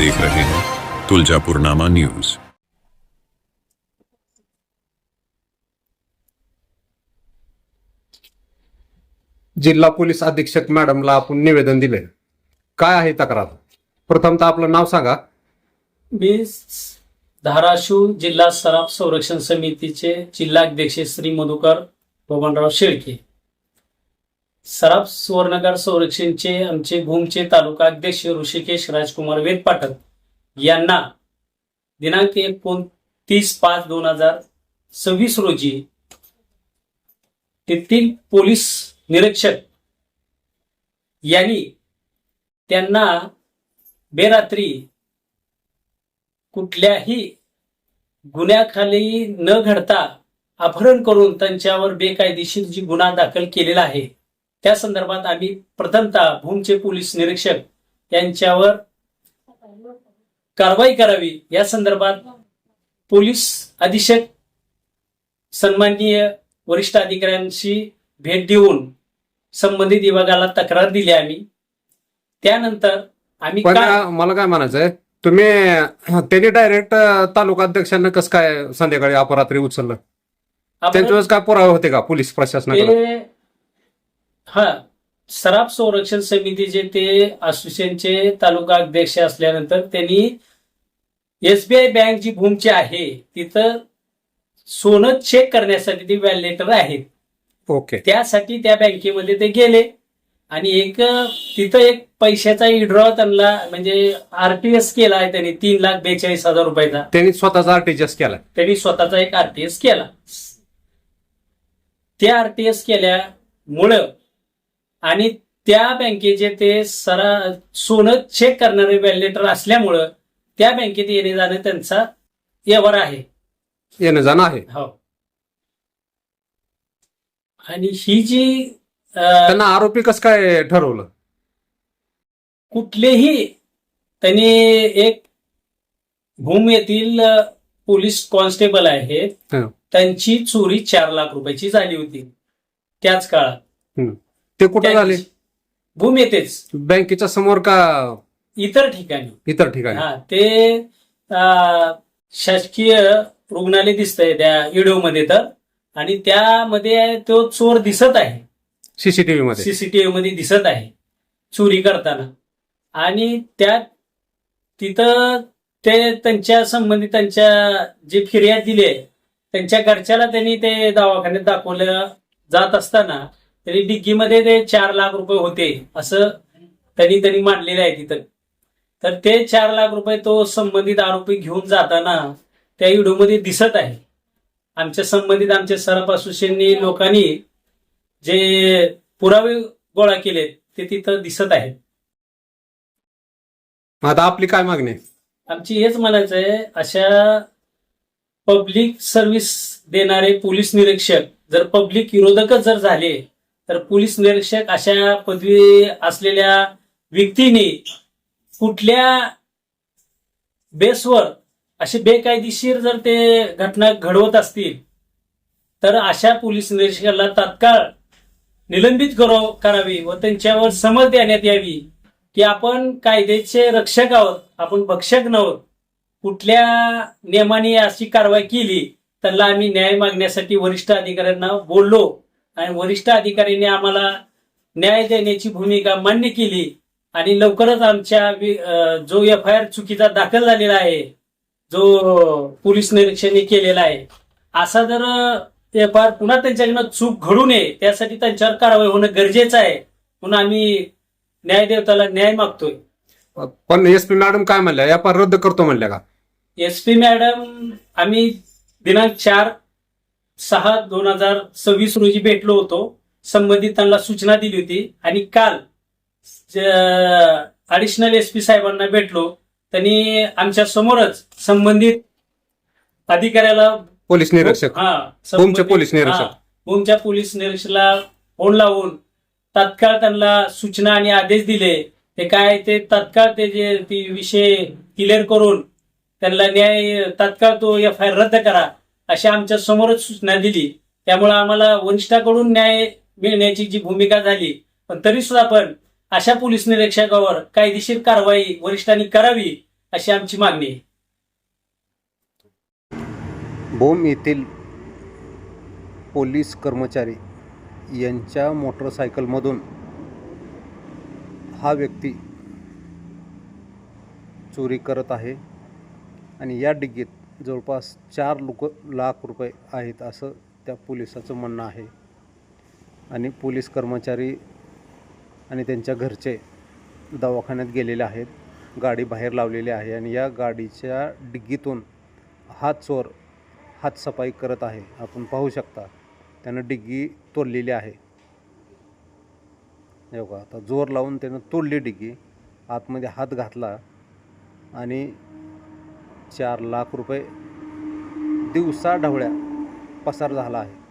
देख रहे हैं तुलजापुरनामा न्यूज। जिल्हा पोलीस अधीक्षक मॅडमला आपण निवेदन दिले, काय आहे तक्रार? प्रथमतः आपलं नाव सांगा. मी धाराशिव जिल्हा सराफ संरक्षण समितीचे जिल्हाध्यक्ष श्री मधुकर बबनराव शेळके. सराफ सुवर्णकार संरक्षणचे आमचे भूमचे तालुका अध्यक्ष ऋषिकेश राजकुमार वेदपाठक यांना दिनांक 29/5/2026 रोजी तेथील पोलीस निरीक्षक यांनी त्यांना बेरात्री कुठल्याही गुन्ह्याखाली न घडता अपहरण करून त्यांच्यावर बेकायदेशीर जी गुन्हा दाखल केलेला आहे त्या संदर्भात आम्ही प्रथमतः भूमचे पोलीस निरीक्षक यांच्यावर कारवाई करावी या संदर्भात पोलीस अधीक्षक सन्माननीय वरिष्ठ अधिकाऱ्यांशी भेट देऊन संबंधित विभागाला तक्रार दिली आम्ही. त्यानंतर आम्ही मला काय म्हणायचंय, तुम्ही त्यांनी डायरेक्ट तालुका अध्यक्षांना कसं काय संध्याकाळी अपरात्री उचललं? त्यांच्यावर काय पुरावे होते का पोलीस प्रशासनाकडे? सराफ संरक्षण समितीचे ते असोसिएशनचे तालुका अध्यक्ष असल्यानंतर त्यांनी SBI बँक जी भूमची आहे तिथं सोनं चेक करण्यासाठी ती व्हॅलिडेटर आहेत. ओके. त्यासाठी त्या बँकेमध्ये ते गेले आणि तिथं एक पैशाचा विड्रॉ त्यांना म्हणजे RTS केला आहे त्यांनी 3,42,000 रुपयाचा. त्यांनी स्वतःचा RTS केला. त्यांनी स्वतःचा एक RTS केला. त्या RTS केल्यामुळं आणि त्या बँकेचे ते सोनं चेक करणारे व्हॅलिडेटर असल्यामुळं त्या बँकेत येणे जाणं त्यांचा व्यवहार आहे, येणं जाणं आहे. हो. आणि ही जी त्यांना आरोपी कसं काय ठरवलं? कुठलेही त्यांनी एक भूम येथील पोलीस कॉन्स्टेबल आहेत, त्यांची चोरी 4 लाख रुपयाची झाली होती त्याच काळात. ते कुठे झाले? भूम येतेच. बँकेच्या समोर का इतर ठिकाणी? इतर ठिकाणी. ते शासकीय रुग्णालय दिसतंय त्या व्हिडिओमध्ये तर, आणि त्यामध्ये तो चोर दिसत आहे सीसीटीव्ही मध्ये दिसत आहे चोरी करताना. आणि तिथं ते त्यांच्या संबंधित त्यांच्या जे फिर्याद दिली आहे त्यांच्या घरच्याला त्यांनी ते दवाखान्यात दाखवलं जात असताना तरी डिग्गीमध्ये ते 4 लाख रुपये होते असं त्यांनी मांडलेले आहे तिथं. तर ते 4 लाख रुपये तो संबंधित आरोपी घेऊन जाताना त्या व्हिडिओमध्ये दिसत आहे. आमच्या संबंधित आमच्या सराफ असोसिएशननी लोकांनी जे पुरावे गोळा केले ते तिथं दिसत आहेत. आता आपली काय मागणी? आमची हेच म्हणायचं आहे, अशा पब्लिक सर्व्हिस देणारे पोलीस निरीक्षक जर पब्लिक विरोधकच जर झाले तर पोलीस निरीक्षक अशा पदवी असलेल्या व्यक्तीने कुठल्या बेसवर असे बेकायदेशीर जर ते घटना घडवत असतील तर अशा पोलीस निरीक्षकाला तात्काळ निलंबित करावी व त्यांच्यावर समज देण्यात यावी की आपण कायद्याचे रक्षक आहोत, आपण भक्षक नव्हत. कुठल्या नियमाने अशी कारवाई केली त्याला आम्ही न्याय मागण्यासाठी वरिष्ठ अधिकाऱ्यांना बोललो आणि वरिष्ठ अधिकाऱ्यांनी आम्हाला न्याय देण्याची भूमिका मान्य केली. आणि लवकरच आमच्या जो FIR चुकीचा दाखल झालेला आहे, जो पोलीस निरीक्षकांनी केलेला आहे, असा जर FIR पुन्हा त्यांच्याकडनं चूक घडू नये त्यासाठी त्यांच्यावर कारवाई होणं गरजेचं आहे म्हणून आम्ही न्यायदेवताला न्याय मागतोय. पण SP मॅडम काय म्हणल्या? FIR रद्द करतो म्हणल्या का? SP मॅडम आम्ही दिनांक 4/6/2026 रोजी भेटलो होतो. संबंधित त्यांना सूचना दिली होती आणि काल ऍडिशनल SP साहेबांना भेटलो. त्यांनी आमच्या समोरच संबंधित अधिकाऱ्याला पोलीस निरीक्षक भूमच्या पोलीस निरीक्षकाला फोन लावून तात्काळ त्यांना सूचना आणि आदेश दिले. ते काय ते तात्काळ ते विषय क्लिअर करून त्यांना न्याय तात्काळ तो FIR रद्द करा अशा आमच्या समोरच सूचना दिली. त्यामुळे आम्हाला वरिष्ठाकडून न्याय मिळण्याची जी भूमिका झाली, पण तरी सुद्धा पण अशा पोलीस निरीक्षकावर कायदेशीर कारवाई वरिष्ठांनी करावी अशी आमची मागणी आहे. भूम येथील पोलीस कर्मचारी यांच्या मोटरसायकलमधून हा व्यक्ती चोरी करत आहे आणि या डिग्गीत जवळपास 4 लाख रुपये आहेत असं त्या पोलिसाचं म्हणणं आहे. आणि पोलीस कर्मचारी आणि त्यांच्या घरचे दवाखान्यात गेलेले आहेत. गाडी बाहेर लावलेली आहे आणि या गाडीच्या डिग्गीतून हा चोर हातसफाई करत आहे. आपण पाहू शकता त्यानं डिग्गी तोडलेली आहे. हे बघा, आता जोर लावून त्यानं तोडली डिग्गी, आतमध्ये हात घातला आणि 4 लाख रुपये दिवसा ढवळ्या पसार झाला आहे.